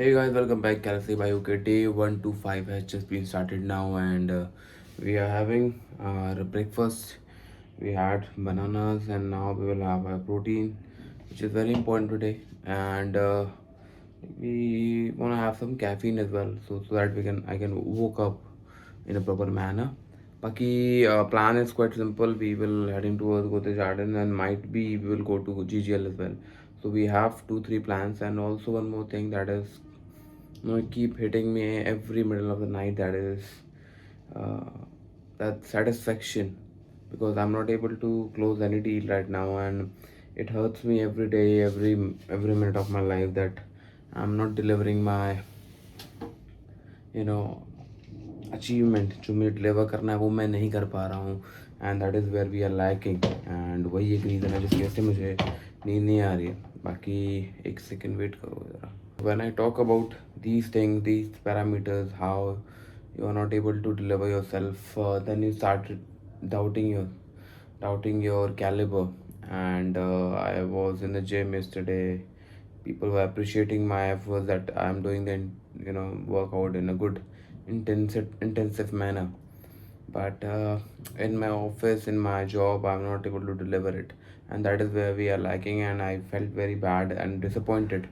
Hey guys, welcome back. Galaxy by OK. Day 125 has just been started now, and we are having our breakfast. We had bananas, and now we will have our protein, which is very important today. And we want to have some caffeine as well, so that I can woke up in a proper manner. Baki plan is quite simple. We will heading towards Gote Garden, and might be we will go to GGL as well. So we have 2 3 plans, and also one more thing that is keep hitting me every middle of the night, that is uh, that satisfaction, because I'm not able to close any deal right now, and it hurts me every day, every minute of my life, that I'm not delivering my you know achievement जो मुझे deliver करना है वो मैं नहीं कर पा रहा हूँ, and that is where we are lacking, and वही एक रीज़न है जिसकी वजह से मुझे नींद नहीं आ रही है. बाकी एक सेकेंड वेट करो ज़रा. When I talk about these things, these parameters, how you are not able to deliver yourself, then you start doubting your caliber. And I was in the gym yesterday. People were appreciating my efforts, that I am doing the workout in a good intensive manner. But in my office, in my job, I'm not able to deliver it, and that is where we are lacking. And I felt very bad and disappointed.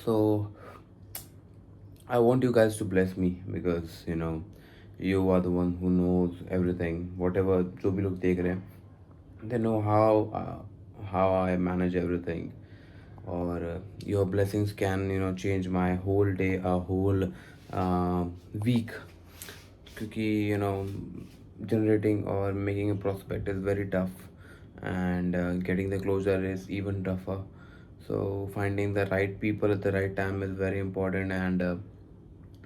So I want you guys to bless me, because you are the one who knows everything. Whatever जो भी लोग देख रहे हैं, they know how I manage everything. Or your blessings can change my whole day, a whole week. क्योंकि generating or making a prospect is very tough, and getting the closure is even tougher. So finding the right people at the right time is very important. And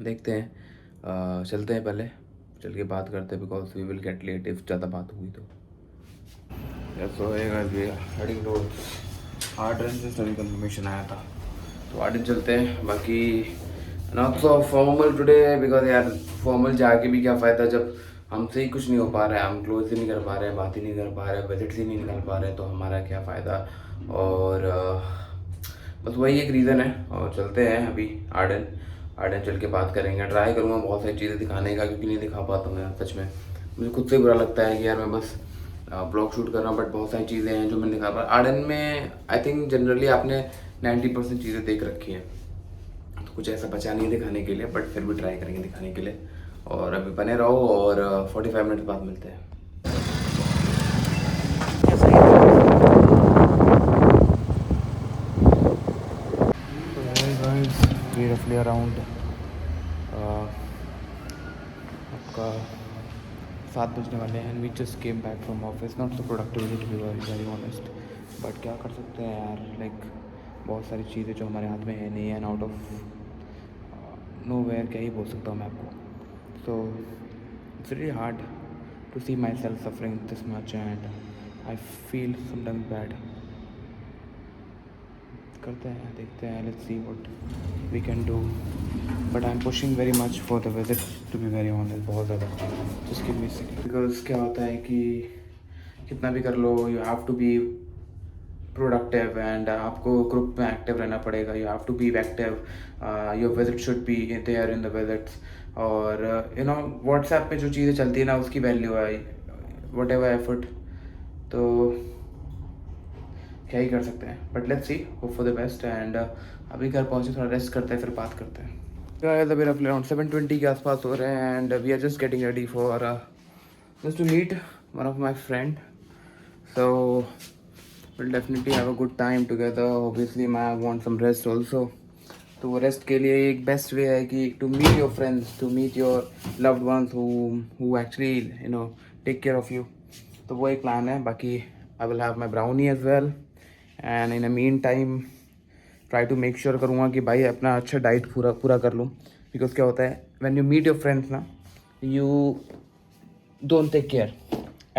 देखते हैं, चलते हैं, पहले चल के बात करते हैं, because we will get late if ज़्यादा बात हुई तो. सो हेडिंग टुवर्ड्स आर्डन से स्टडी कंफर्मेशन आया था, तो आर्डन चलते हैं. बाकी not so formal today, because यार फॉर्मल जाके भी क्या फ़ायदा जब हमसे ही कुछ नहीं हो पा रहा है, हम क्लोज ही नहीं कर पा रहे हैं, बात ही नहीं कर पा रहे हैं, विजिट्स ही नहीं निकाल पा रहे हैं, तो हमारा क्या फ़ायदा. और बस वही एक रीज़न है. और चलते हैं अभी आर्डन चल के बात करेंगे. ट्राई करूँगा बहुत सारी चीज़ें दिखाने का, क्योंकि नहीं दिखा पाता हूँ यार. सच में मुझे खुद से बुरा लगता है कि यार मैं बस ब्लॉग शूट कर रहा हूँ, बट बहुत सारी चीज़ें हैं जो मैं दिखा पा. आर्डन में आई थिंक जनरली आपने 90% चीज़ें देख रखी हैं, तो कुछ ऐसा बचा नहीं दिखाने के लिए, बट फिर भी ट्राई करेंगे दिखाने के लिए. और अभी बने रहो, और 45 मिनट बाद मिलते हैं. वी रफली अराउंड आपका 7 बजने वाले हैं, and we just came back from office. Not so productivity to be very honest, but क्या कर सकते हैं यार. लाइक बहुत सारी चीज़ें जो हमारे हाथ में है नहीं, and out of nowhere क्या ही बोल सकता हूँ मैं आपको. So it's really hard to see myself suffering this much, and I feel sometimes bad. करते हैं, देखते हैं, let's see what we can do. But I am pushing very much for the visit, to be very honest, बहुत ज़्यादा. Just give me second, because क्या होता है कि कितना भी कर लो, you have to be productive, and आपको ग्रुप में एक्टिव रहना पड़ेगा. You have to be active. Your visit should be there in the visits. और व्हाट्सएप पे जो चीज़ें चलती है ना, उसकी वैल्यू है, वट एवर एफर्ट. तो क्या ही कर सकते हैं, but let's see, hope for the best. And अभी घर पहुँचे, थोड़ा रेस्ट करते हैं, फिर बात करते हैं. अभी रफली अराउंड 7:20 के आसपास हो रहे हैं, and we are just getting ready for just to meet one of my friend. So will definitely have a good time together. Obviously मैं वांट सम रेस्ट ऑल्सो. तो वो रेस्ट के लिए एक बेस्ट वे है कि to meet your friends, to meet your loved ones who actually take care of you. तो वो एक प्लान है. बाकी I will have my brownie as well, and in a meantime try to make sure करूँगा कि भाई अपना अच्छा डाइट पूरा कर लूँ. बिकॉज क्या होता है, when you meet your friends ना, you don't take care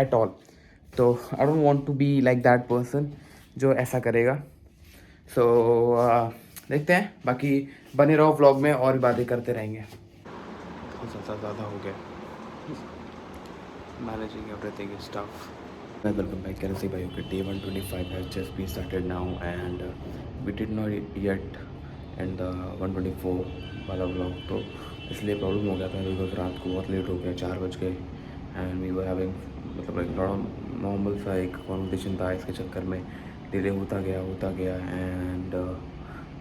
at all. तो I don't want to be like that person जो ऐसा करेगा. सो देखते हैं. बाकी बने रहो व्लॉग में, और भी बातें करते रहेंगे. ज़्यादा हो गया, managing everything is tough. Welcome back, can I say by okay, day 125 has just been started now and we did not yet end the 124 वाला vlog तो इसलिए प्रॉब्लम हो गया था बिकॉज रात को बहुत लेट हो गया 4 बज गए एंड वी वर हैविंग मतलब एक थोड़ा नॉर्मल सा एक कॉन्वर्सेशन था इसके चक्कर में डिले होता गया एंड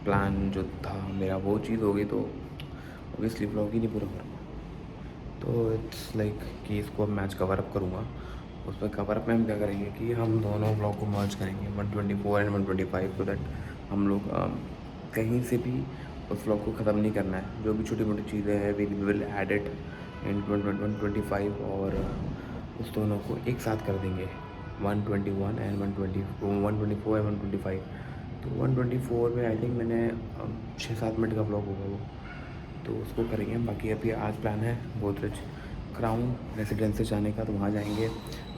प्लान जो था मेरा वो चीज़ हो गई तो ऑब्वियसली व्लॉग ही नहीं पूरा कर पाऊँ तो इट्स लाइक कि इसको अब मैच कवर अप करूँगा उस पर कवर अप में हम क्या करेंगे कि हम दोनों ब्लॉग को मर्ज करेंगे 124 एंड 125 तो दैट हम लोग कहीं से भी उस ब्लॉग को ख़त्म नहीं करना है जो भी छोटी मोटी चीज़ें हैं we will add it in 125 और उस दोनों को एक साथ कर देंगे 121 एंड 124 एंड 125 तो 124 में आई थिंक मैंने 6-7 मिनट का ब्लॉग होगा वो तो उसको करेंगे बाकी अभी आज प्लान है गोदरेज क्राउन रेसिडेंस से जाने का तो वहाँ जाएंगे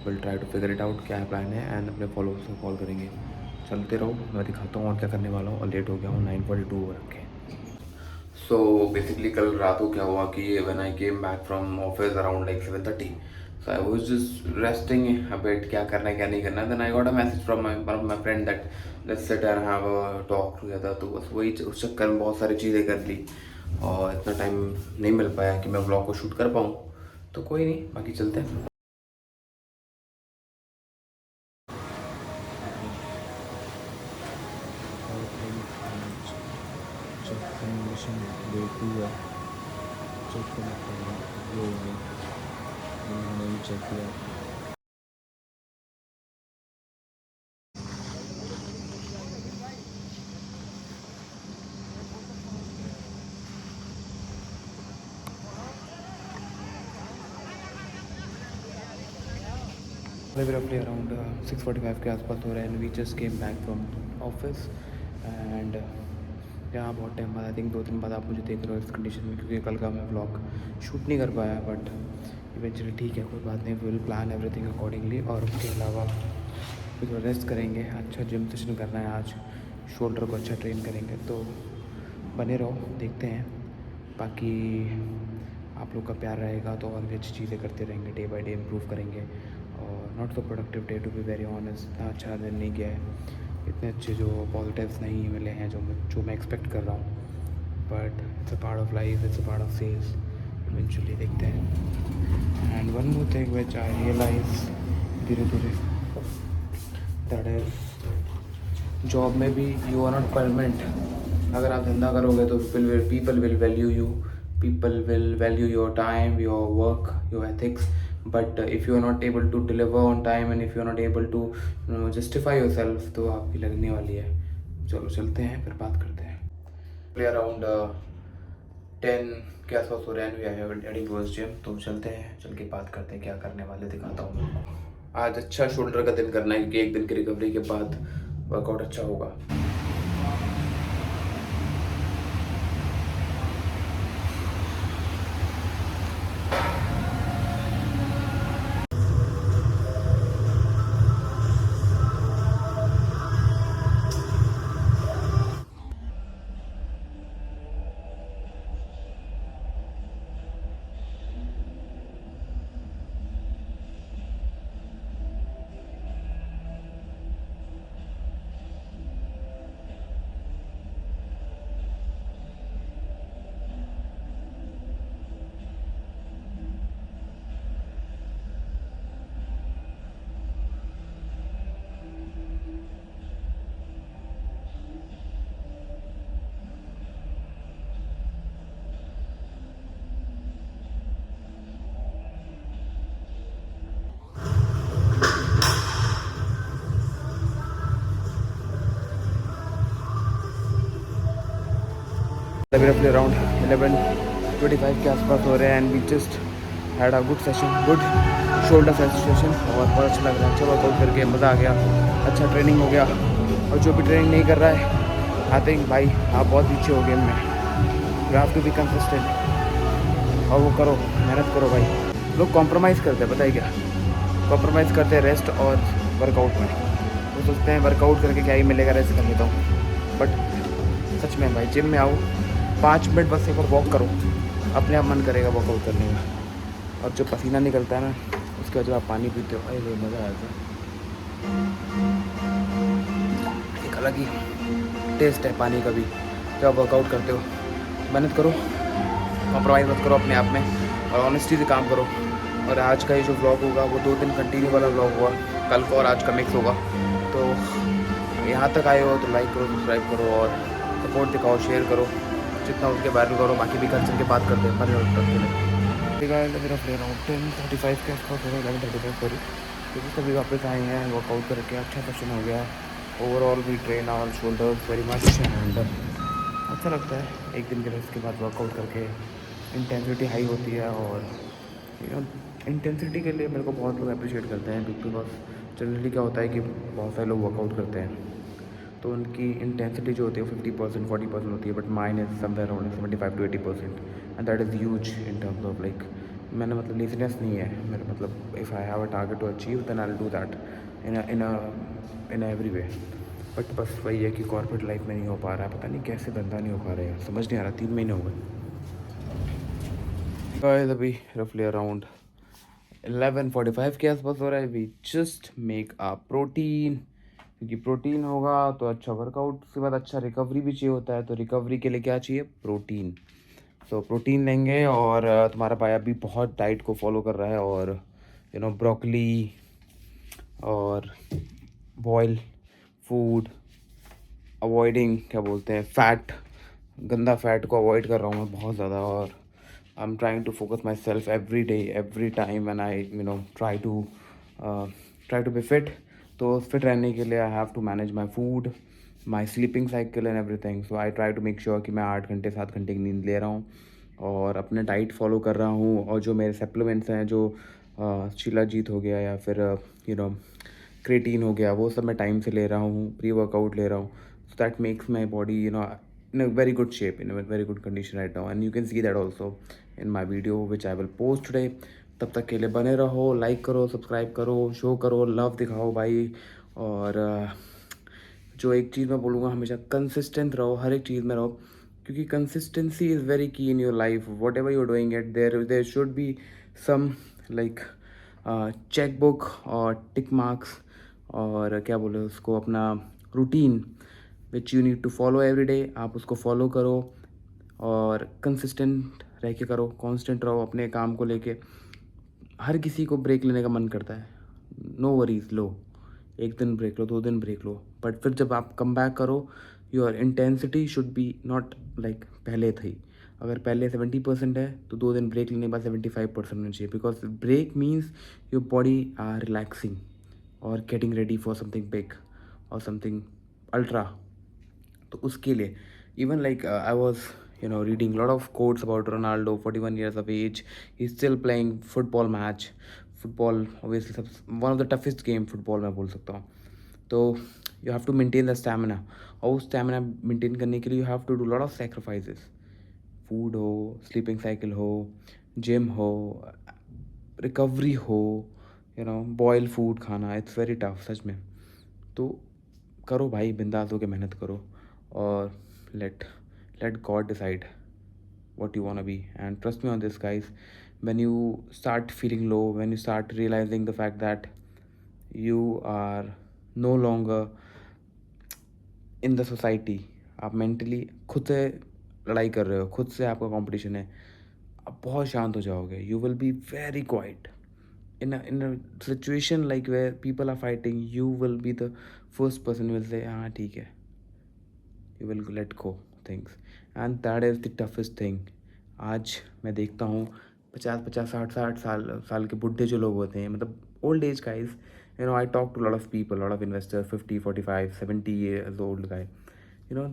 will try to figure it out क्या है प्लान है एंड अपने फॉलोअर्स को कॉल करेंगे चलते रहो मैं दिखाता हूँ और क्या करने वाला हूँ और लेट हो गया हूँ 9:42 हो रखे सो बेसिकली कल रात को क्या हुआ कि when I came back from office around like 7:30 so I was just resting a bit क्या करना है क्या नहीं करना है then I got a message from my one of my friend that let's sit and have a talk together तो बस वही उस चक्कर में बहुत सारी चीज़ें कर ली और इतना टाइम नहीं मिल पाया कि मैं व्लॉग को शूट कर पाऊँ तो कोई नहीं बाकी चलते हैं चेक किया रफली अराउंड 6:45 के आसपास हो रहा है and we just came back from office and यहाँ बहुत टाइम बाद आई थिंक 2 दिन बाद आप मुझे देख रहे हो इस कंडीशन में क्योंकि कल का मैं व्लॉग शूट नहीं कर पाया बट इवेंचुअली ठीक है कोई बात नहीं विल प्लान एवरीथिंग अकॉर्डिंगली और उसके अलावा फिर रेस्ट करेंगे अच्छा जिम सेशन करना है आज शोल्डर को अच्छा ट्रेन करेंगे तो बने रहो देखते हैं बाकी आप लोग का प्यार रहेगा तो और भी अच्छी चीज़ें करते रहेंगे डे बाय डे इम्प्रूव करेंगे और not so productive day to be very honest इतना अच्छा दिन नहीं गया है इतने अच्छे जो पॉजिटिव्स नहीं मिले हैं जो मैं एक्सपेक्ट कर रहा हूँ but it's a part of life it's a part of sales eventually देखते हैं and one more thing which I realise धीरे धीरे दैट इज जॉब में भी यू आर नॉट परमानेंट अगर आप धंधा करोगे तो people will value you people will value your time your work your ethics but if you are not able to deliver on time and if you are not able to justify yourself तो आपकी लगने वाली है चलो चलते हैं फिर बात करते हैं प्ले अराउंड 10 के आसपास हो रहे हैं we are heading towards gym तो चलते हैं चल के बात करते हैं क्या करने वाले दिखाता हूँ आज अच्छा शोल्डर का दिन करना है क्योंकि एक दिन की रिकवरी के बाद वर्कआउट अच्छा होगा roughly around 11:25 के आसपास हो रहे हैं and we just had a good session good shoulder session और बहुत अच्छा लग रहा है अच्छा वर्कआउट करके मज़ा आ गया अच्छा ट्रेनिंग हो गया और जो भी ट्रेनिंग नहीं कर रहा है आई थिंक भाई आप बहुत पीछे हो गेम में you have to be consistent और वो करो मेहनत करो भाई लोग कॉम्प्रोमाइज़ करते हैं बताइए क्या कॉम्प्रोमाइज़ करते हैं रेस्ट और वर्कआउट में वो सोचते हैं वर्कआउट करके क्या ही मिलेगा रेस्ट कर लेता हूँ बट सच में भाई जिम में आओ 5 मिनट बस एक बार वॉक करो अपने आप मन करेगा वर्कआउट करने का और जो पसीना निकलता है ना उसके बाद जब आप पानी पीते हो अरे मज़ा आता है एक अलग ही टेस्ट है पानी का भी। जब वर्कआउट करते हो मेहनत करो, कॉम्प्रोमाइज़ मत करो अपने आप में, और ऑनेस्टी से काम करो। और आज का ये जो व्लॉग होगा वो 2 दिन कंटिन्यू वाला व्लॉग होगा, कल का और आज का मिक्स होगा। तो यहाँ तक आए हो तो लाइक करो, सब्सक्राइब करो और सपोर्ट दिखाओ, शेयर करो, जितना उसके वायरल करो। बाकी भी घर चल के बात करते हैं पर मेरा प्ले अराउंड 10:35 के आसपास होगा, 11:35 सॉरी। क्योंकि सभी वापस आए हैं वर्कआउट करके, अच्छा सेशन हो गया। Overall we train our shoulders very much and अच्छा लगता है एक दिन के रेस्ट के बाद वर्कआउट करके। इंटेंसिटी हाई होती है और यू नो इंटेंसिटी के लिए मेरे को बहुत लोग अप्रिशिएट करते हैं, बिकॉज जनरली क्या होता है कि बहुत सारे लोग वर्कआउट करते हैं तो उनकी इंटेंसिटी जो होती है वो 50% 40% होती है, but mine is somewhere around 75 to 80%, and that is huge in terms of like मैंने मतलब लेजीनेस नहीं है मेरा, मतलब if I have a target to achieve then I will do that in every way. But बस वही है कि कॉर्पोरेट लाइफ में नहीं हो पा रहा है, पता नहीं कैसे धंधा नहीं हो पा रहा है, समझ नहीं आ रहा। 3 महीने हो गए अभी रफली अराउंड 11:45 के आसपास हो रहा है। We just make a protein, क्योंकि प्रोटीन होगा तो अच्छा वर्कआउट के बाद अच्छा रिकवरी भी चाहिए होता है, तो रिकवरी के लिए क्या चाहिए? प्रोटीन। सो प्रोटीन लेंगे और तुम्हारा भाई अभी बहुत डाइट को फॉलो कर रहा है, और ब्रोकली और बॉयल फूड, अवॉइडिंग क्या बोलते हैं फैट, गंदा फैट को अवॉइड कर रहा हूँ मैं बहुत ज़्यादा। और I am trying to focus myself every day every time and I try to be fit. तो फिट रहने के लिए I have to manage my food, my sleeping cycle and everything. So I try to make sure कि मैं 8 घंटे 7 घंटे की नींद ले रहा हूँ और अपने डाइट फॉलो कर रहा हूँ। और जो मेरे सप्लीमेंट्स हैं, जो शिलाजीत हो गया या फिर यू नो क्रेटीन हो गया, वो सब मैं टाइम से ले रहा हूँ, प्री वर्कआउट ले रहा हूँ। So that makes my body in a very good shape, in a very good condition right now, and you can see that also in my video which I will post today. तब तक के लिए बने रहो, like करो, subscribe करो, show करो, love दिखाओ भाई। और जो एक चीज़ मैं बोलूँगा, हमेशा कंसिस्टेंट रहो, हर एक चीज़ में रहो, क्योंकि consistency is very key in your life. Whatever you doing it, there should be some like check book or tick marks, और क्या बोले उसको, अपना routine which you need to follow every day. आप उसको फॉलो करो और consistent रह के करो, कांस्टेंट रहो अपने काम को लेके। हर किसी को ब्रेक लेने का मन करता है, नो वरीज लो, 1 दिन ब्रेक लो, 2 दिन ब्रेक लो, बट फिर जब आप कम बैक करो, your intensity should be not like पहले थी। अगर पहले 70% है तो 2 दिन ब्रेक लेने के बाद 75% होना चाहिए, because break means your body are relaxing और getting ready for something big और समथिंग अल्ट्रा। तो उसके लिए even like I was reading lot of quotes about Ronaldo, 41 years of age, he's still playing football match. Football obviously one of the toughest game football मैं बोल सकता हूँ। तो you have to maintain the stamina, और उस stamina maintain करने के लिए you have to do lot of sacrifices. Food हो, स्लीपिंग साइकिल हो, जिम हो, रिकवरी हो, बॉयल फूड खाना, इट्स वेरी टफ सच में। तो करो भाई, बिंदास होकर मेहनत करो और let God decide what you want to be. And trust me on this, guys. When you start feeling low, when you start realizing the fact that you are no longer in the society, आप mentally खुद से लड़ाई कर रहे हो, खुद से आपका competition है, आप बहुत शांत हो जाओगे. You will be very quiet. In a situation like where people are fighting, you will be the first person who will say हाँ ठीक है. You will let go things, and that is the toughest thing. आज मैं देखता हूँ 50-50 60-60 साल के बुढ़े जो लोग होते हैं, मतलब old age guys, I talk to a lot of people, a lot of investors, 50 45 70 years old guy.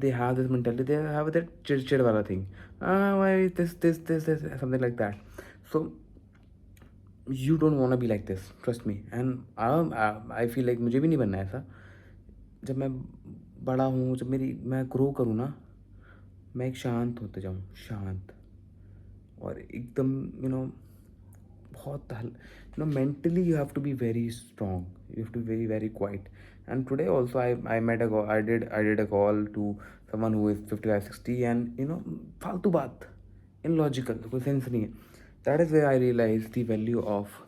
They have this mentality, they have that chid wala thing, why this something like that. So you don't want to be like this, trust me. And I feel like मुझे भी नहीं बनना है ऐसा। जब मैं बड़ा हूँ, जब मैं ग्रो करूँ ना, मैं एक शांत होते जाऊँ, शांत और एकदम बहुत mentally you have to be very strong, you have to be very very quiet. And today also I met a I did a call to someone who is 55 60, and फालतू बात, illogical, कोई सेंस नहीं है. That is where I realized the value of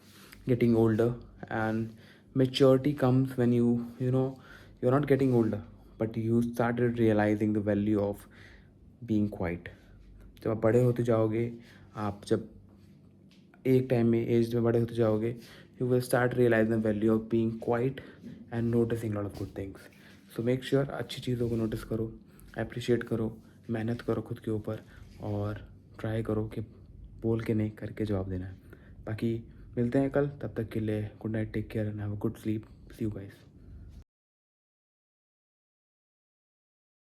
getting older and Maturity comes when you know, you're not getting older, but you started realizing the value of being quiet. जब आप बड़े होते जाओगे, आप जब एक टाइम में एज में बड़े होते जाओगे, you will start realize the value of being quite and noticing lot of good things. So make sure अच्छी चीज़ों को नोटिस करो, अप्रिशिएट करो, मेहनत करो खुद के ऊपर, और ट्राई करो कि बोल के नहीं करके जवाब देना है. बाकी मिलते हैं कल, तब तक के लिए good night, take care and have a good sleep. See you guys.